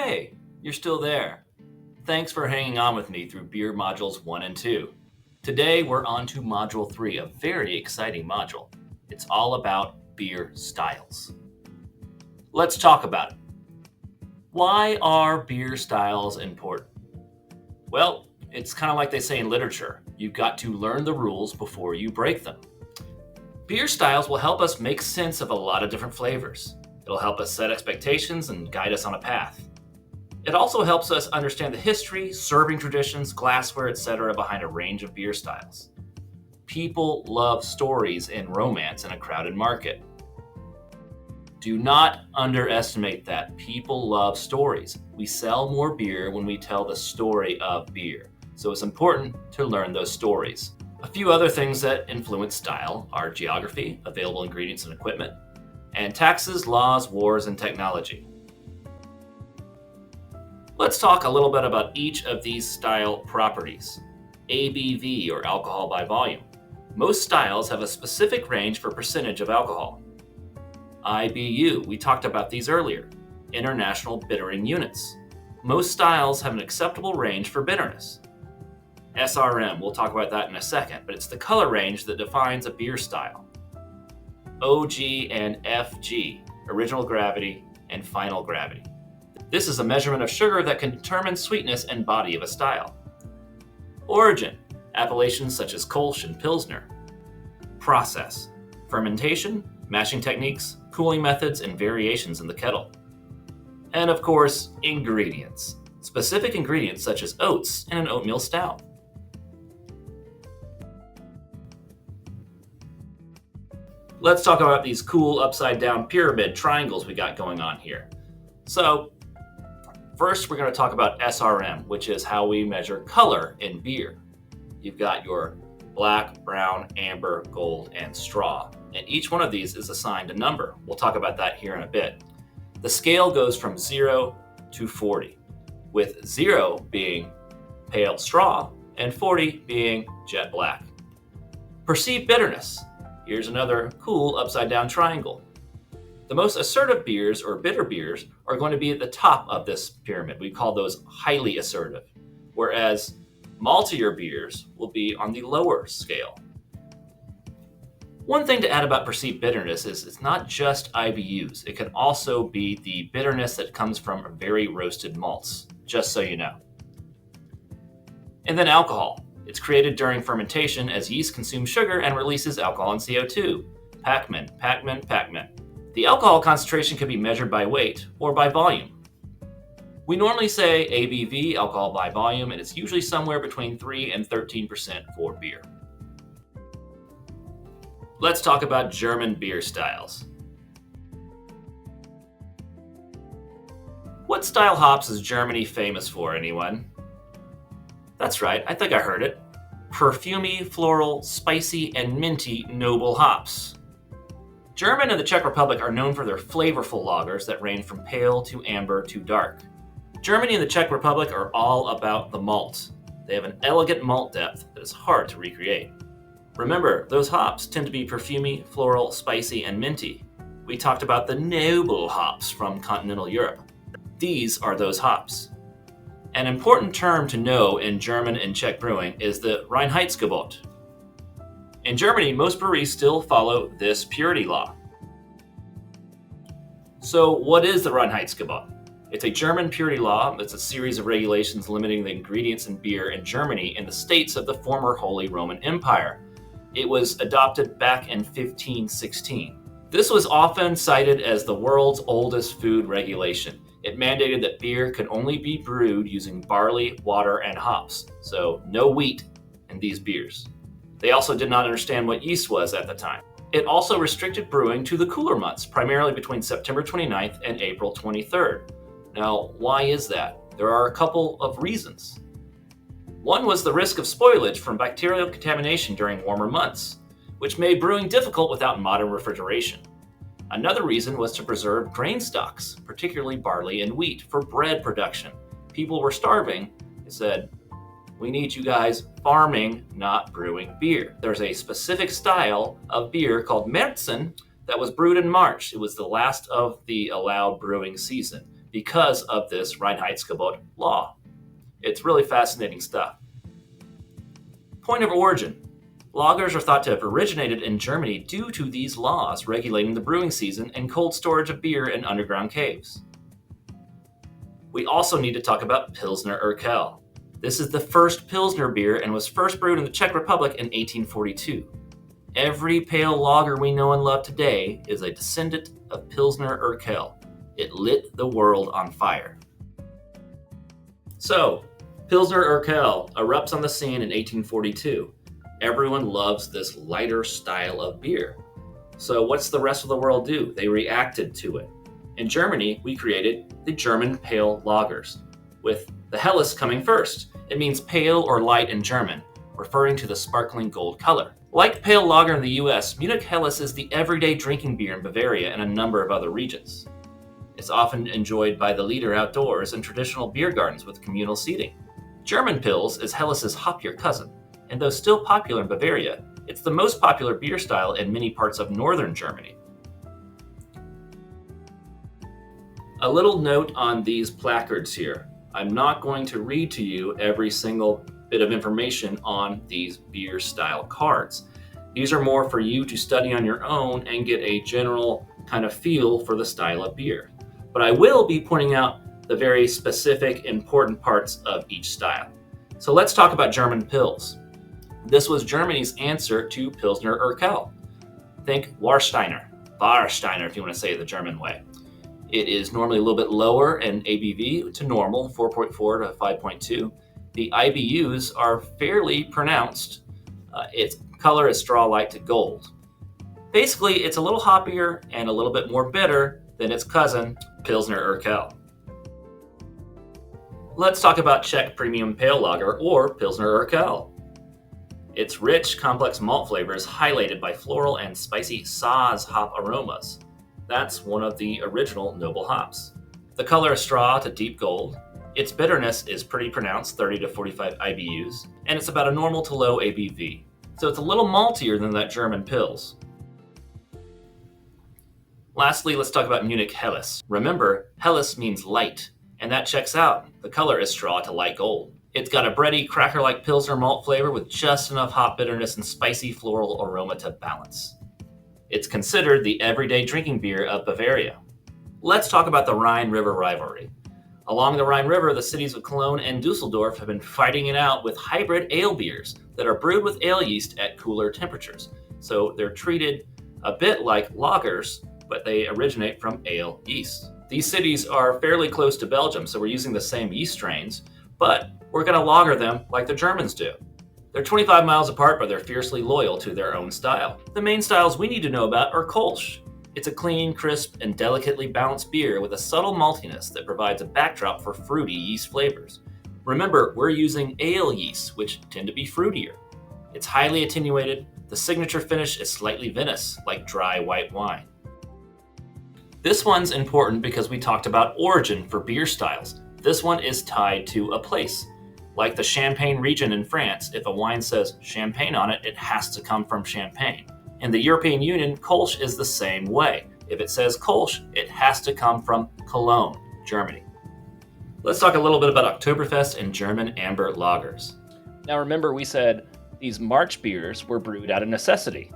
Hey, you're still there. Thanks for hanging on with me through beer modules 1 and 2. Today we're on to module 3, a very exciting module. It's all about beer styles. Let's talk about it. Why are beer styles important? Well, it's kind of like they say in literature. You've got to learn the rules before you break them. Beer styles will help us make sense of a lot of different flavors. It'll help us set expectations and guide us on a path. It also helps us understand the history, serving traditions, glassware, etc. behind a range of beer styles. People love stories and romance in a crowded market. Do not underestimate that. People love stories. We sell more beer when we tell the story of beer. So it's important to learn those stories. A few other things that influence style are geography, available ingredients and equipment, and taxes, laws, wars, and technology. Let's talk a little bit about each of these style properties. ABV, or alcohol by volume. Most styles have a specific range for percentage of alcohol. IBU, we talked about these earlier. International bittering units. Most styles have an acceptable range for bitterness. SRM, we'll talk about that in a second, but it's the color range that defines a beer style. OG and FG, original gravity and final gravity. This is a measurement of sugar that can determine sweetness and body of a style. Origin, appellations such as Kolsch and Pilsner. Process, fermentation, mashing techniques, cooling methods, and variations in the kettle. And of course, ingredients, specific ingredients such as oats in an oatmeal stout. Let's talk about these cool upside down pyramid triangles we got going on here. So, first we're going to talk about SRM, which is how we measure color in beer. You've got your black, brown, amber, gold, and straw. And each one of these is assigned a number. We'll talk about that here in a bit. The scale goes from 0 to 40, with 0 being pale straw and 40 being jet black. Perceived bitterness. Here's another cool upside down triangle. The most assertive beers, or bitter beers, are going to be at the top of this pyramid. We call those highly assertive, whereas maltier beers will be on the lower scale. One thing to add about perceived bitterness is it's not just IBUs. It can also be the bitterness that comes from very roasted malts, just so you know. And then alcohol. It's created during fermentation as yeast consumes sugar and releases alcohol and CO2. Pac-Man. The alcohol concentration can be measured by weight or by volume. We normally say ABV, alcohol by volume, and it's usually somewhere between 3 and 13% for beer. Let's talk about German beer styles. What style hops is Germany famous for, anyone? That's right, I think I heard it. Perfumey, floral, spicy, and minty noble hops. German and the Czech Republic are known for their flavorful lagers that range from pale to amber to dark. Germany and the Czech Republic are all about the malt. They have an elegant malt depth that is hard to recreate. Remember, those hops tend to be perfumey, floral, spicy, and minty. We talked about the noble hops from continental Europe. These are those hops. An important term to know in German and Czech brewing is the Reinheitsgebot. In Germany, most breweries still follow this purity law. So what is the Reinheitsgebot? It's a German purity law. It's a series of regulations limiting the ingredients in beer in Germany and the states of the former Holy Roman Empire. It was adopted back in 1516. This was often cited as the world's oldest food regulation. It mandated that beer could only be brewed using barley, water, and hops, so no wheat in these beers. They also did not understand what yeast was at the time. It also restricted brewing to the cooler months, primarily between September 29th and April 23rd. Now, why is that? There are a couple of reasons. One was the risk of spoilage from bacterial contamination during warmer months, which made brewing difficult without modern refrigeration. Another reason was to preserve grain stocks, particularly barley and wheat, for bread production. People were starving. They said, we need you guys farming, not brewing beer. There's a specific style of beer called Märzen that was brewed in March. It was the last of the allowed brewing season. because of this Reinheitsgebot law. It's really fascinating stuff. Point of origin. Lagers are thought to have originated in Germany due to these laws regulating the brewing season and cold storage of beer in underground caves. We also need to talk about Pilsner Urquell. This is the first Pilsner beer and was first brewed in the Czech Republic in 1842. Every pale lager we know and love today is a descendant of Pilsner Urquell. It lit the world on fire. So, Pilsner Urquell erupts on the scene in 1842. Everyone loves this lighter style of beer. So what's the rest of the world do? They reacted to it. In Germany, we created the German pale lagers, with the Helles coming first. It means pale or light in German, referring to the sparkling gold color. Like pale lager in the US, Munich Helles is the everyday drinking beer in Bavaria and a number of other regions. It's often enjoyed by the leader outdoors in traditional beer gardens with communal seating. German Pils is Helles's hoppier cousin, and though still popular in Bavaria, it's the most popular beer style in many parts of northern Germany. A little note on these placards here. I'm not going to read to you every single bit of information on these beer style cards. These are more for you to study on your own and get a general kind of feel for the style of beer. But I will be pointing out the very specific, important parts of each style. So let's talk about German Pils. This was Germany's answer to Pilsner Urquell. Think Warsteiner if you want to say it the German way. It is normally a little bit lower in ABV to normal, 4.4 to 5.2. The IBUs are fairly pronounced. Its color is straw light to gold. Basically, it's a little hoppier and a little bit more bitter than its cousin, Pilsner Urquell. Let's talk about Czech Premium Pale Lager, or Pilsner Urquell. Its rich, complex malt flavor is highlighted by floral and spicy Saaz hop aromas. That's one of the original noble hops. The color is straw to deep gold. Its bitterness is pretty pronounced, 30 to 45 IBUs, and it's about a normal to low ABV. So it's a little maltier than that German Pils. Lastly, let's talk about Munich Helles. Remember, Helles means light, and that checks out. The color is straw to light gold. It's got a bready, cracker-like Pilsner malt flavor with just enough hop bitterness and spicy floral aroma to balance. It's considered the everyday drinking beer of Bavaria. Let's talk about the Rhine River rivalry. Along the Rhine River, the cities of Cologne and Dusseldorf have been fighting it out with hybrid ale beers that are brewed with ale yeast at cooler temperatures. So they're treated a bit like lagers, but they originate from ale yeast. These cities are fairly close to Belgium, so we're using the same yeast strains, but we're going to lager them like the Germans do. They're 25 miles apart, but they're fiercely loyal to their own style. The main styles we need to know about are Kolsch. It's a clean, crisp, and delicately balanced beer with a subtle maltiness that provides a backdrop for fruity yeast flavors. Remember, we're using ale yeasts, which tend to be fruitier. It's highly attenuated. The signature finish is slightly vinous, like dry white wine. This one's important because we talked about origin for beer styles. This one is tied to a place. Like the Champagne region in France, if a wine says Champagne on it, it has to come from Champagne. In the European Union, Kolsch is the same way. If it says Kolsch, it has to come from Cologne, Germany. Let's talk a little bit about Oktoberfest and German amber lagers. Now remember, we said these March beers were brewed out of necessity.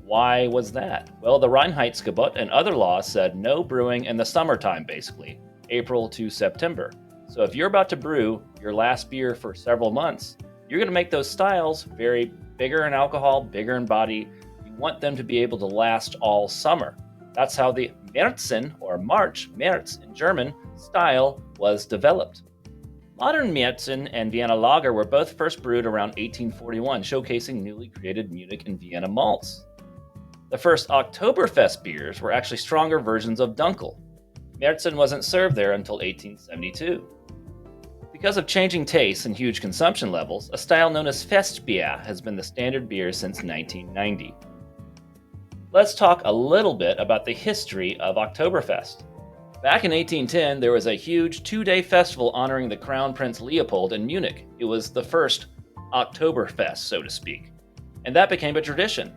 Why was that? Well, the Reinheitsgebot and other laws said no brewing in the summertime, basically, April to September. So if you're about to brew your last beer for several months, you're going to make those styles very bigger in alcohol, bigger in body. You want them to be able to last all summer. That's how the Märzen, or March, März in German, style was developed. Modern Märzen and Vienna Lager were both first brewed around 1841, showcasing newly created Munich and Vienna malts. The first Oktoberfest beers were actually stronger versions of Dunkel. Märzen wasn't served there until 1872. Because of changing tastes and huge consumption levels, a style known as Festbier has been the standard beer since 1990. Let's talk a little bit about the history of Oktoberfest. Back in 1810, there was a huge 2-day festival honoring the Crown Prince Leopold in Munich. It was the first Oktoberfest, so to speak. And that became a tradition.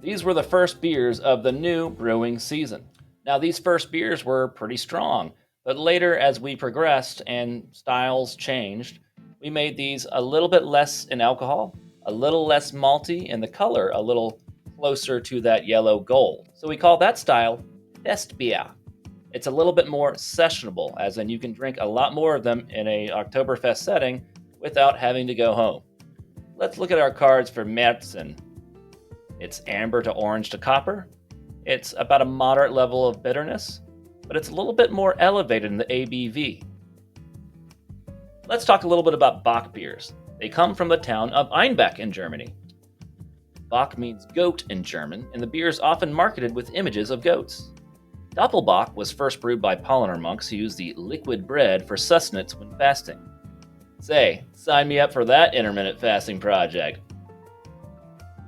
These were the first beers of the new brewing season. Now, these first beers were pretty strong. But later, as we progressed and styles changed, we made these a little bit less in alcohol, a little less malty, and the color a little closer to that yellow gold. So we call that style Festbier. It's a little bit more sessionable, as in you can drink a lot more of them in a Oktoberfest setting without having to go home. Let's look at our cards for Märzen. It's amber to orange to copper. It's about a moderate level of bitterness, but it's a little bit more elevated in the ABV. Let's talk a little bit about Bock beers. They come from the town of Einbeck in Germany. Bock means goat in German, and the beer is often marketed with images of goats. Doppelbock was first brewed by Paulaner monks who used the liquid bread for sustenance when fasting. Say, sign me up for that intermittent fasting project.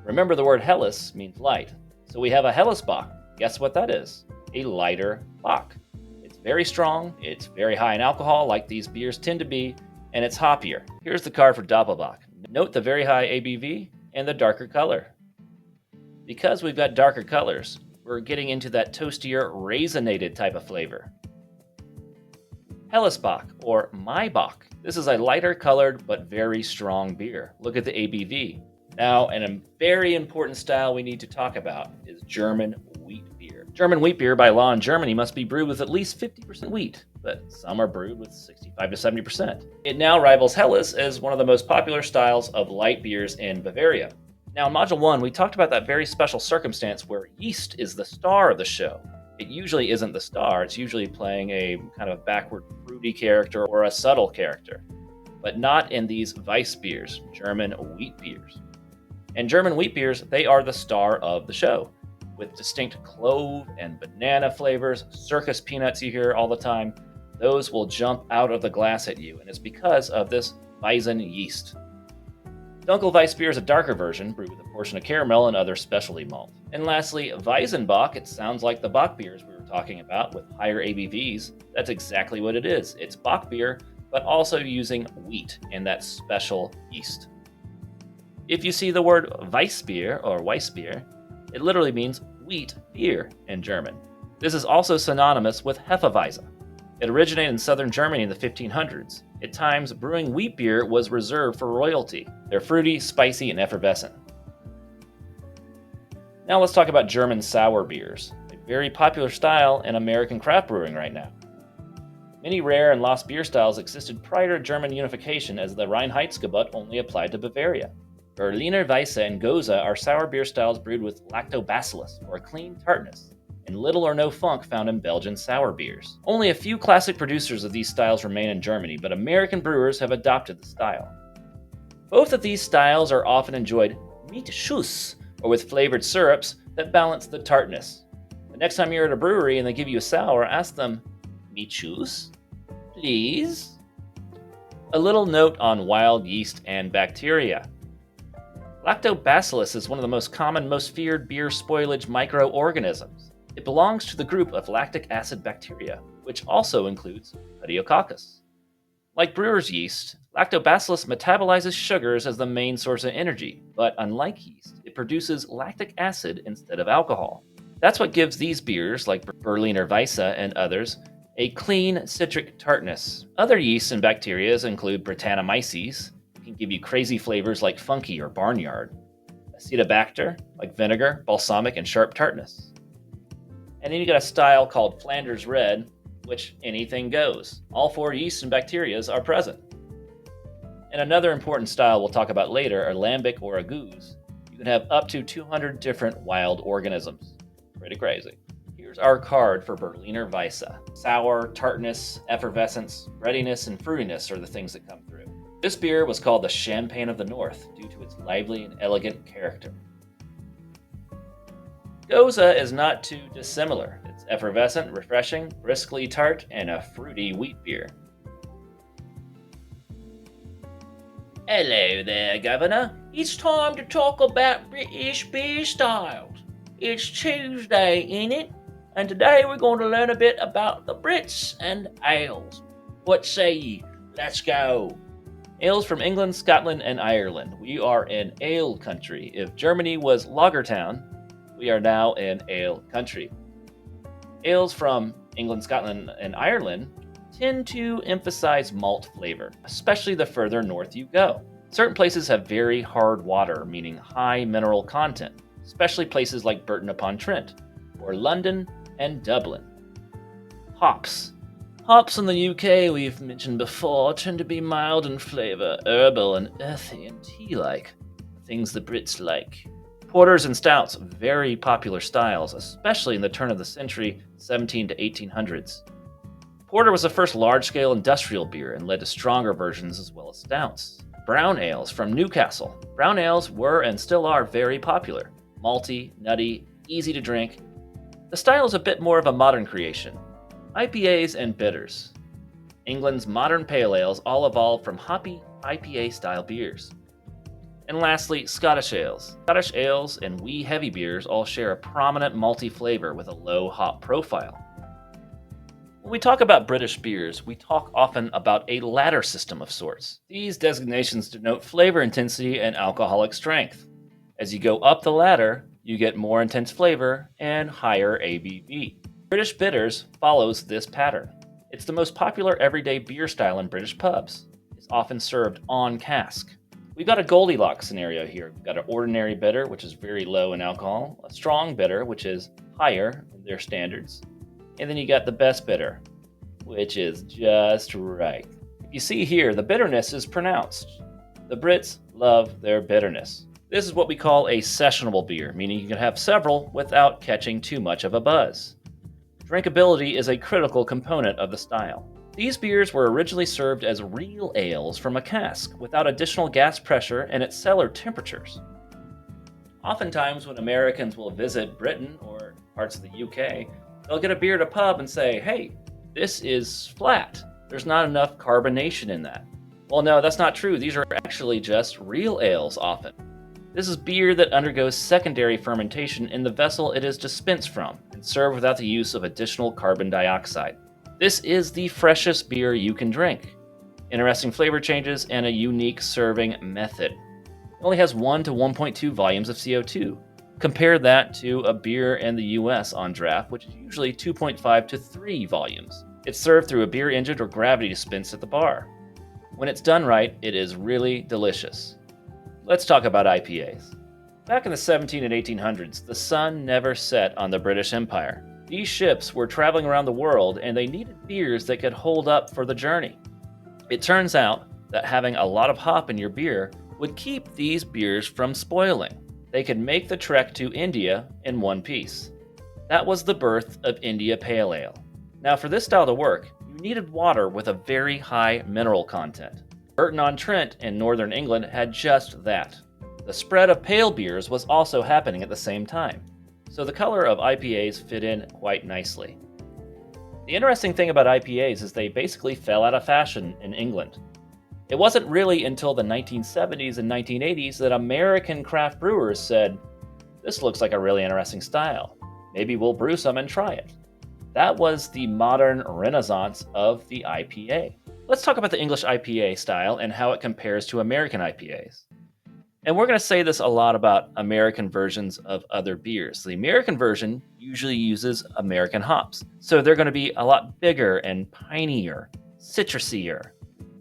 Remember, the word Helles means light, so we have a Helles Bock. Guess what that is? A lighter Bock. It's very strong, it's very high in alcohol like these beers tend to be, and it's hoppier. Here's the card for Doppelbock. Note the very high ABV and the darker color. Because we've got darker colors, we're getting into that toastier, raisinated type of flavor. Hellesbock, or Maibock. This is a lighter colored but very strong beer. Look at the ABV. Now, and a very important style we need to talk about is German wheat beer. German wheat beer by law in Germany must be brewed with at least 50% wheat, but some are brewed with 65 to 70%. It now rivals Helles as one of the most popular styles of light beers in Bavaria. Now, in Module 1, we talked about that very special circumstance where yeast is the star of the show. It usually isn't the star, it's usually playing a kind of backward fruity character or a subtle character, but not in these Weiss beers, German wheat beers. And German wheat beers, they are the star of the show, with distinct clove and banana flavors, circus peanuts you hear all the time. Those will jump out of the glass at you, and it's because of this Weizen yeast. Dunkelweiss beer is a darker version, brewed with a portion of caramel and other specialty malt. And lastly, Weizenbock, it sounds like the Bock beers we were talking about with higher ABVs. That's exactly what it is. It's Bock beer, but also using wheat and that special yeast. If you see the word Weissbier or Weissbier, it literally means wheat beer in German. This is also synonymous with Hefeweizen. It originated in southern Germany in the 1500s. At times, brewing wheat beer was reserved for royalty. They're fruity, spicy, and effervescent. Now let's talk about German sour beers, a very popular style in American craft brewing right now. Many rare and lost beer styles existed prior to German unification, as the Reinheitsgebot only applied to Bavaria. Berliner Weisse and Gose are sour beer styles brewed with lactobacillus, or a clean tartness, and little or no funk found in Belgian sour beers. Only a few classic producers of these styles remain in Germany, but American brewers have adopted the style. Both of these styles are often enjoyed mit Schuss, or with flavored syrups that balance the tartness. The next time you're at a brewery and they give you a sour, ask them, mit Schuss, please? A little note on wild yeast and bacteria. Lactobacillus is one of the most common, most feared beer spoilage microorganisms. It belongs to the group of lactic acid bacteria, which also includes Pediococcus. Like brewer's yeast, lactobacillus metabolizes sugars as the main source of energy, but unlike yeast, it produces lactic acid instead of alcohol. That's what gives these beers, like Berliner Weisse and others, a clean citric tartness. Other yeasts and bacteria include Brettanomyces, can give you crazy flavors like funky or barnyard. Acetobacter, like vinegar, balsamic, and sharp tartness. And then you got a style called Flanders Red, which anything goes. All four yeasts and bacteria are present. And another important style we'll talk about later are lambic or agouze. You can have up to 200 different wild organisms. Pretty crazy. Here's our card for Berliner Weisse. Sour, tartness, effervescence, breadiness, and fruitiness are the things that come through. This beer was called the Champagne of the North due to its lively and elegant character. Gose is not too dissimilar. It's effervescent, refreshing, briskly tart, and a fruity wheat beer. Hello there, Governor. It's time to talk about British beer styles. It's Tuesday, ain't it? And today we're going to learn a bit about the Brits and ales. What say ye? Let's go. Ales from England, Scotland, and Ireland. We are in ale country. If Germany was Lagertown, we are now in ale country. Ales from England, Scotland, and Ireland tend to emphasize malt flavor, especially the further north you go. Certain places have very hard water, meaning high mineral content, especially places like Burton-upon-Trent, or London and Dublin. Hops. Hops in the UK, we've mentioned before, tend to be mild in flavor, herbal and earthy and tea-like. Things the Brits like. Porters and stouts, very popular styles, especially in the turn of the century, 17 to 1800s. Porter was the first large-scale industrial beer and led to stronger versions as well as stouts. Brown ales from Newcastle. Brown ales were and still are very popular. Malty, nutty, easy to drink. The style is a bit more of a modern creation. IPAs and bitters. England's modern pale ales all evolved from hoppy IPA-style beers. And lastly, Scottish ales. Scottish ales and wee heavy beers all share a prominent malty flavor with a low hop profile. When we talk about British beers, we talk often about a ladder system of sorts. These designations denote flavor intensity and alcoholic strength. As you go up the ladder, you get more intense flavor and higher ABV. British bitters follows this pattern. It's the most popular everyday beer style in British pubs. It's often served on cask. We've got a Goldilocks scenario here. We've got an ordinary bitter, which is very low in alcohol, a strong bitter, which is higher in their standards, and then you got the best bitter, which is just right. You see here, the bitterness is pronounced. The Brits love their bitterness. This is what we call a sessionable beer, meaning you can have several without catching too much of a buzz. Drinkability is a critical component of the style. These beers were originally served as real ales from a cask without additional gas pressure and at cellar temperatures. Oftentimes when Americans will visit Britain or parts of the UK, they'll get a beer at a pub and say, hey, this is flat. There's not enough carbonation in that. Well, no, that's not true. These are actually just real ales often. This is beer that undergoes secondary fermentation in the vessel it is dispensed from and served without the use of additional carbon dioxide. This is the freshest beer you can drink. Interesting flavor changes and a unique serving method. It only has 1 to 1.2 volumes of CO2. Compare that to a beer in the US on draft, which is usually 2.5 to 3 volumes. It's served through a beer engine or gravity dispense at the bar. When it's done right, it is really delicious. Let's talk about IPAs. Back in the 1700s and 1800s, the sun never set on the British Empire. These ships were traveling around the world and they needed beers that could hold up for the journey. It turns out that having a lot of hop in your beer would keep these beers from spoiling. They could make the trek to India in one piece. That was the birth of India Pale Ale. Now for this style to work, you needed water with a very high mineral content. Burton-on-Trent in northern England had just that. The spread of pale beers was also happening at the same time, so the color of IPAs fit in quite nicely. The interesting thing about IPAs is they basically fell out of fashion in England. It wasn't really until the 1970s and 1980s that American craft brewers said, this looks like a really interesting style. Maybe we'll brew some and try it. That was the modern renaissance of the IPA. Let's talk about the English IPA style and how it compares to American IPAs. And we're going to say this a lot about American versions of other beers. The American version usually uses American hops, so they're going to be a lot bigger and pinier, citrusier.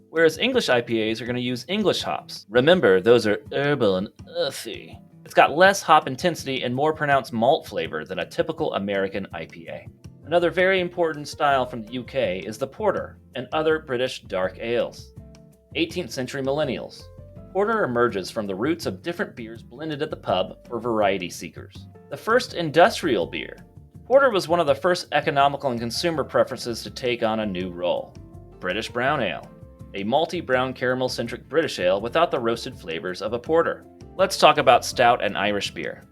Whereas English IPAs are going to use English hops. Remember, those are herbal and earthy. It's got less hop intensity and more pronounced malt flavor than a typical American IPA. Another very important style from the UK is the porter and other British dark ales. 18th century millennials. Porter emerges from the roots of different beers blended at the pub for variety seekers. The first industrial beer. Porter was one of the first economical and consumer preferences to take on a new role. British brown ale. A malty brown caramel-centric British ale without the roasted flavors of a porter. Let's talk about stout and Irish beer.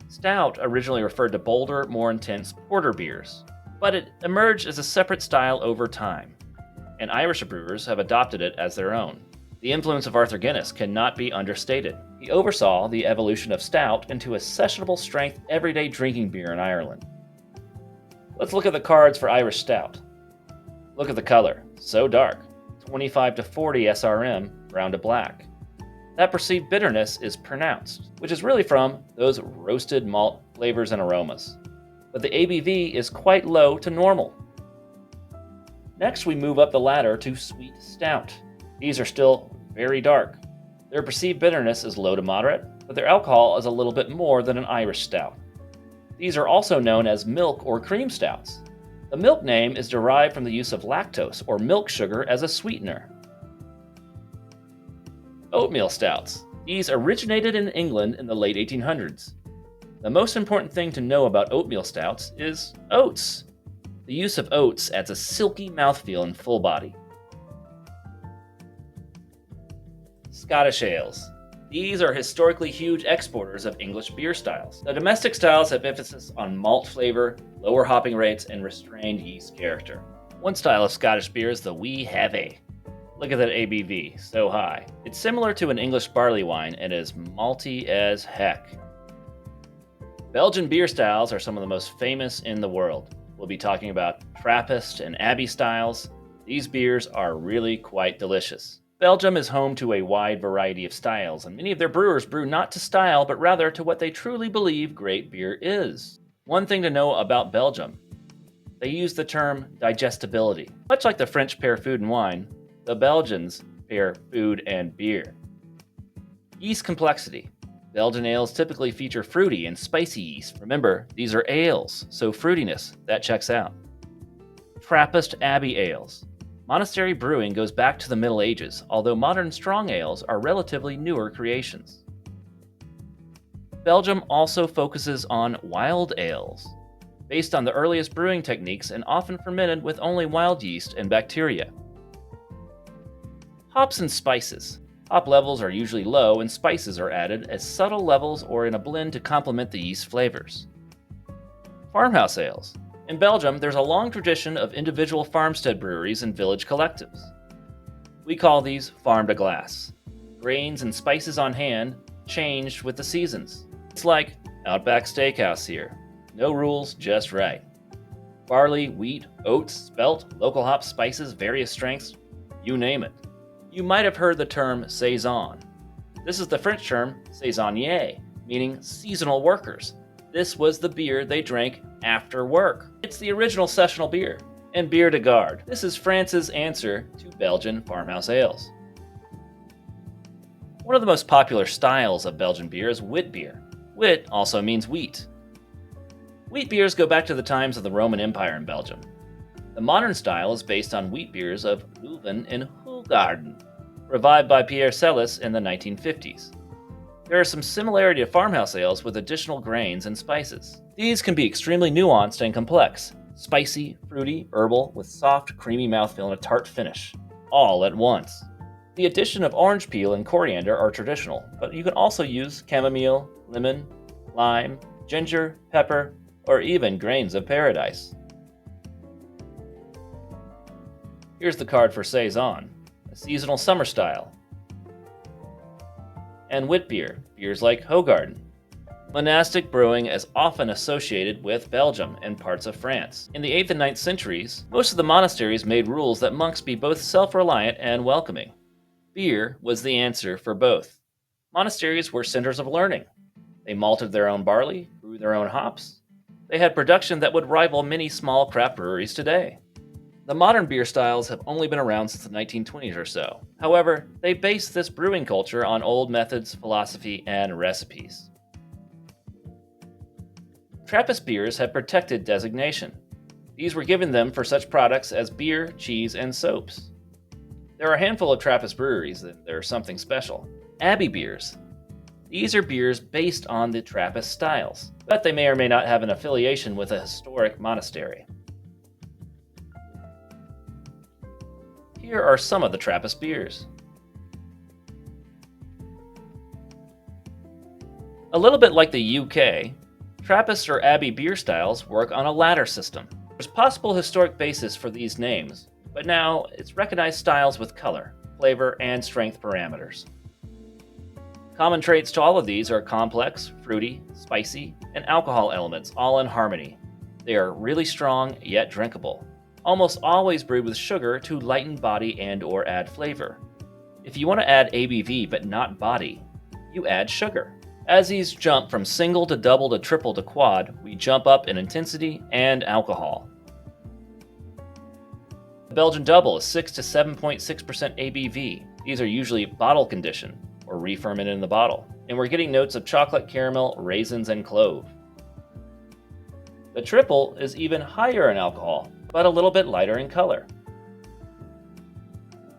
Stout originally referred to bolder, more intense porter beers, but it emerged as a separate style over time, and Irish brewers have adopted it as their own. The influence of Arthur Guinness cannot be understated. He oversaw the evolution of stout into a sessionable strength everyday drinking beer in Ireland. Let's look at the cards for Irish stout. Look at the color, so dark, 25 to 40 SRM, brown to black. That perceived bitterness is pronounced, which is really from those roasted malt flavors and aromas. But the ABV is quite low to normal. Next, we move up the ladder to sweet stout. These are still very dark. Their perceived bitterness is low to moderate, but their alcohol is a little bit more than an Irish stout. These are also known as milk or cream stouts. The milk name is derived from the use of lactose or milk sugar as a sweetener. Oatmeal stouts. These originated in England in the late 1800s. The most important thing to know about oatmeal stouts is oats. The use of oats adds a silky mouthfeel and full body. Scottish ales. These are historically huge exporters of English beer styles. The domestic styles have emphasis on malt flavor, lower hopping rates, and restrained yeast character. One style of Scottish beer is the Wee Heavy. Look at that ABV, so high. It's similar to an English barley wine and is malty as heck. Belgian beer styles are some of the most famous in the world. We'll be talking about Trappist and Abbey styles. These beers are really quite delicious. Belgium is home to a wide variety of styles, and many of their brewers brew not to style, but rather to what they truly believe great beer is. One thing to know about Belgium, they use the term digestibility. Much like the French pair food and wine, the Belgians pair food and beer. Yeast complexity. Belgian ales typically feature fruity and spicy yeast. Remember, these are ales, so fruitiness, that checks out. Trappist Abbey ales. Monastery brewing goes back to the Middle Ages, although modern strong ales are relatively newer creations. Belgium also focuses on wild ales, based on the earliest brewing techniques and often fermented with only wild yeast and bacteria. Hops and spices. Hop levels are usually low and spices are added as subtle levels or in a blend to complement the yeast flavors. Farmhouse ales. In Belgium, there's a long tradition of individual farmstead breweries and village collectives. We call these farm to glass. Grains and spices on hand, changed with the seasons. It's like Outback Steakhouse here. No rules, just right. Barley, wheat, oats, spelt, local hops, spices, various strengths, you name it. You might have heard the term saison. This is the French term saisonnier, meaning seasonal workers. This was the beer they drank after work. It's the original sessional beer. And bière de garde. This is France's answer to Belgian farmhouse ales. One of the most popular styles of Belgian beer is wit beer. Wit also means wheat. Wheat beers go back to the times of the Roman Empire in Belgium. The modern style is based on wheat beers of Leuven and Hoegaarden, revived by Pierre Celis in the 1950s. There are some similarity to farmhouse ales with additional grains and spices. These can be extremely nuanced and complex, spicy, fruity, herbal, with soft, creamy mouthfeel and a tart finish, all at once. The addition of orange peel and coriander are traditional, but you can also use chamomile, lemon, lime, ginger, pepper, or even grains of paradise. Here's the card for saison, a seasonal summer style. And wit beer, beers like Hoegaarden. Monastic brewing is often associated with Belgium and parts of France. In the 8th and 9th centuries, most of the monasteries made rules that monks be both self-reliant and welcoming. Beer was the answer for both. Monasteries were centers of learning. They malted their own barley, brewed their own hops. They had production that would rival many small craft breweries today. The modern beer styles have only been around since the 1920s or so. However, they base this brewing culture on old methods, philosophy, and recipes. Trappist beers have protected designation. These were given them for such products as beer, cheese, and soaps. There are a handful of Trappist breweries that are something special. Abbey beers. These are beers based on the Trappist styles, but they may or may not have an affiliation with a historic monastery. Here are some of the Trappist beers. A little bit like the UK, Trappist or Abbey beer styles work on a ladder system. There's possible historic basis for these names, but now it's recognized styles with color, flavor, and strength parameters. Common traits to all of these are complex, fruity, spicy, and alcohol elements, all in harmony. They are really strong, yet drinkable. Almost always brewed with sugar to lighten body and/or add flavor. If you want to add ABV but not body, you add sugar. As these jump from single to double to triple to quad, we jump up in intensity and alcohol. Belgian Double is 6 to 7.6% ABV. These are usually bottle conditioned or re-fermented in the bottle. And we're getting notes of chocolate, caramel, raisins, and clove. The Triple is even higher in alcohol, but a little bit lighter in color.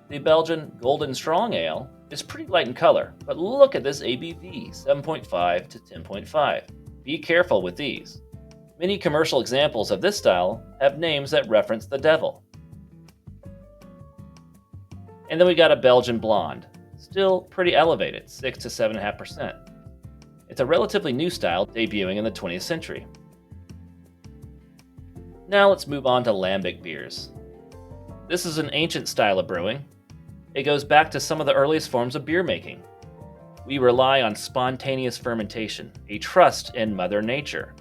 The Belgian Golden Strong Ale is pretty light in color, but look at this ABV, 7.5 to 10.5. Be careful with these. Many commercial examples of this style have names that reference the devil. And then we got a Belgian Blonde, still pretty elevated, 6 to 7.5%. It's a relatively new style debuting in the 20th century. Now let's move on to lambic beers. This is an ancient style of brewing. It goes back to some of the earliest forms of beer making. We rely on spontaneous fermentation, a trust in Mother Nature.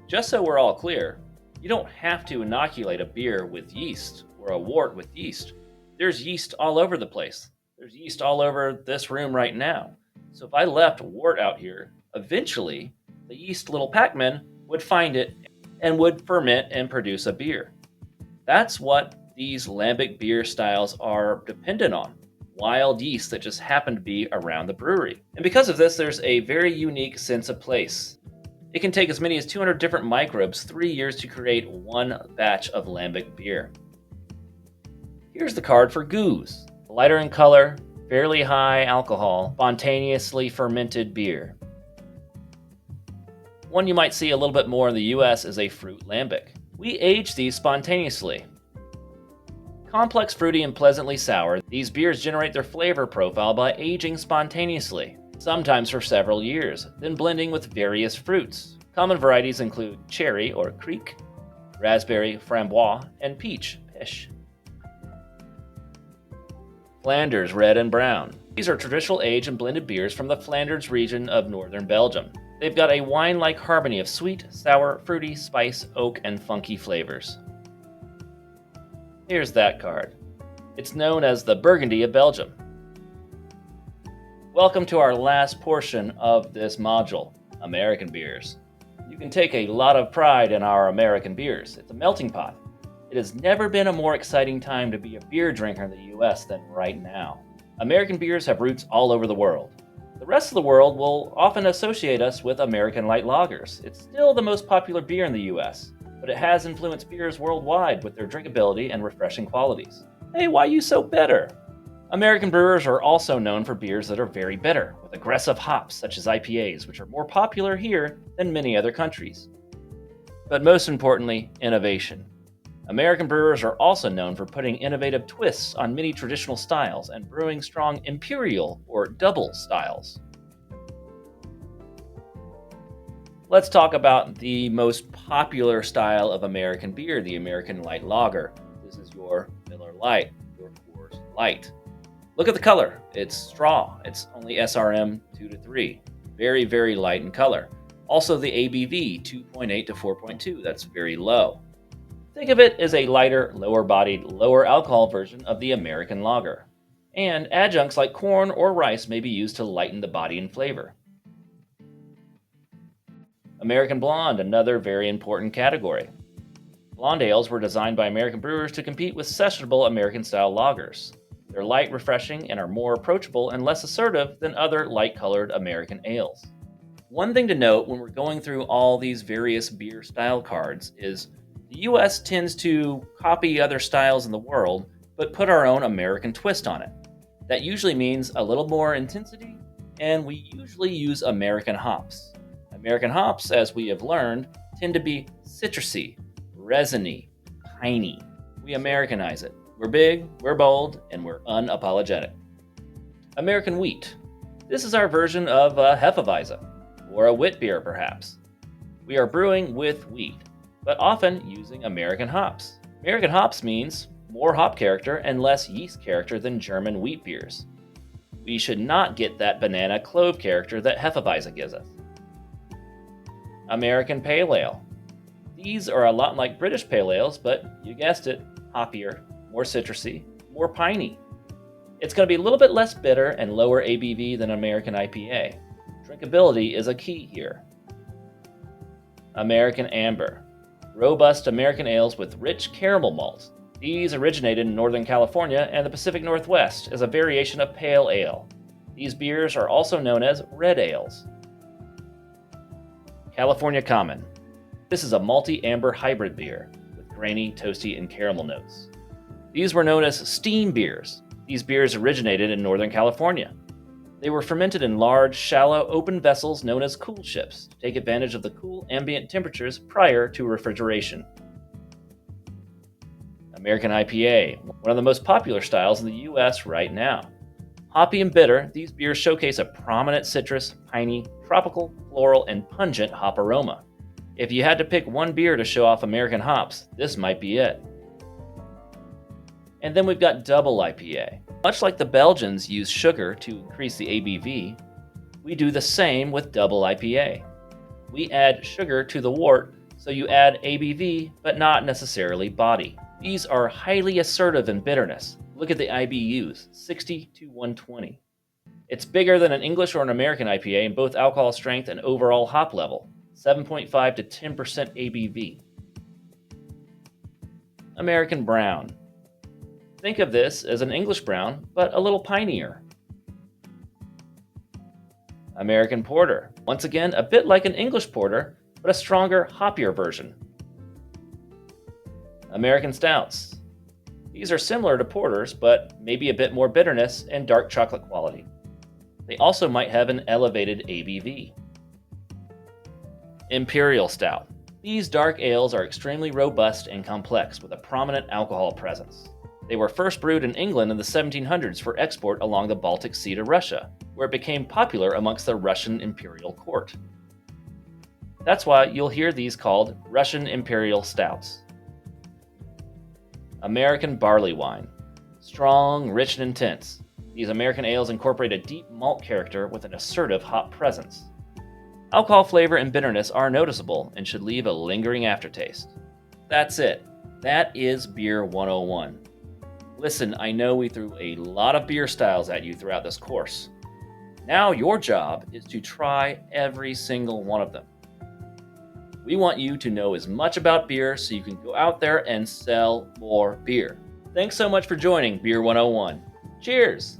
Just so we're all clear, you don't have to inoculate a beer with yeast or a wort with yeast. There's yeast all over the place. There's yeast all over this room right now. So if I left wort out here, eventually the yeast little Pac-Man would find it and would ferment and produce a beer. That's what these lambic beer styles are dependent on. Wild yeast that just happen to be around the brewery. And because of this, there's a very unique sense of place. It can take as many as 200 different microbes 3 years to create one batch of lambic beer. Here's the card for Goose. Lighter in color, fairly high alcohol, spontaneously fermented beer. One you might see a little bit more in the US is a fruit lambic. We age these spontaneously. Complex, fruity, and pleasantly sour, these beers generate their flavor profile by aging spontaneously, sometimes for several years, then blending with various fruits. Common varieties include cherry or kriek, raspberry, framboise, and peach, pish. Flanders Red and Brown. These are traditional aged and blended beers from the Flanders region of northern Belgium. They've got a wine-like harmony of sweet, sour, fruity, spice, oak, and funky flavors. Here's that card. It's known as the Burgundy of Belgium. Welcome to our last portion of this module, American beers. You can take a lot of pride in our American beers. It's a melting pot. It has never been a more exciting time to be a beer drinker in the US than right now. American beers have roots all over the world. The rest of the world will often associate us with American light lagers. It's still the most popular beer in the US, but it has influenced beers worldwide with their drinkability and refreshing qualities. Hey, why you so bitter? American brewers are also known for beers that are very bitter, with aggressive hops such as IPAs, which are more popular here than many other countries. But most importantly, innovation. American brewers are also known for putting innovative twists on many traditional styles and brewing strong imperial or double styles. Let's talk about the most popular style of American beer, the American Light Lager. This is your Miller Lite, your Coors Light. Look at the color. It's straw. It's only SRM 2 to 3. Very, very light in color. Also the ABV, 2.8 to 4.2. That's very low. Think of it as a lighter, lower-bodied, lower alcohol version of the American lager. And adjuncts like corn or rice may be used to lighten the body and flavor. American Blonde, another very important category. Blonde ales were designed by American brewers to compete with sessionable American-style lagers. They're light, refreshing, and are more approachable and less assertive than other light-colored American ales. One thing to note when we're going through all these various beer style cards is the US tends to copy other styles in the world, but put our own American twist on it. That usually means a little more intensity, and we usually use American hops. American hops, as we have learned, tend to be citrusy, resiny, piney. We Americanize it. We're big, we're bold, and we're unapologetic. American wheat. This is our version of a Hefeweizen, or a wit beer perhaps. We are brewing with wheat, but often using American hops. American hops means more hop character and less yeast character than German wheat beers. We should not get that banana clove character that Hefeweizen gives us. American Pale Ale. These are a lot like British Pale Ales, but you guessed it, hoppier, more citrusy, more piney. It's going to be a little bit less bitter and lower ABV than American IPA. Drinkability is a key here. American Amber. Robust American ales with rich caramel malt. These originated in Northern California and the Pacific Northwest as a variation of pale ale. These beers are also known as red ales. California Common. This is a malty amber hybrid beer with grainy, toasty, and caramel notes. These were known as steam beers. These beers originated in Northern California. They were fermented in large, shallow, open vessels known as cool ships to take advantage of the cool ambient temperatures prior to refrigeration. American IPA, one of the most popular styles in the US right now. Hoppy and bitter, these beers showcase a prominent citrus, piney, tropical, floral, and pungent hop aroma. If you had to pick one beer to show off American hops, this might be it. And then we've got double IPA. Much like the Belgians use sugar to increase the ABV, we do the same with double IPA. We add sugar to the wort, so you add ABV, but not necessarily body. These are highly assertive in bitterness. Look at the IBUs, 60 to 120. It's bigger than an English or an American IPA in both alcohol strength and overall hop level, 7.5 to 10% ABV. American Brown. Think of this as an English brown, but a little pinier. American Porter. Once again, a bit like an English porter, but a stronger, hoppier version. American Stouts. These are similar to porters, but maybe a bit more bitterness and dark chocolate quality. They also might have an elevated ABV. Imperial Stout. These dark ales are extremely robust and complex with a prominent alcohol presence. They were first brewed in England in the 1700s for export along the Baltic Sea to Russia, where it became popular amongst the Russian imperial court. That's why you'll hear these called Russian Imperial Stouts. American Barley Wine. Strong, rich, and intense. These American ales incorporate a deep malt character with an assertive hop presence. Alcohol flavor and bitterness are noticeable and should leave a lingering aftertaste. That's it. That is Beer 101. Listen, I know we threw a lot of beer styles at you throughout this course. Now your job is to try every single one of them. We want you to know as much about beer so you can go out there and sell more beer. Thanks so much for joining Beer 101. Cheers!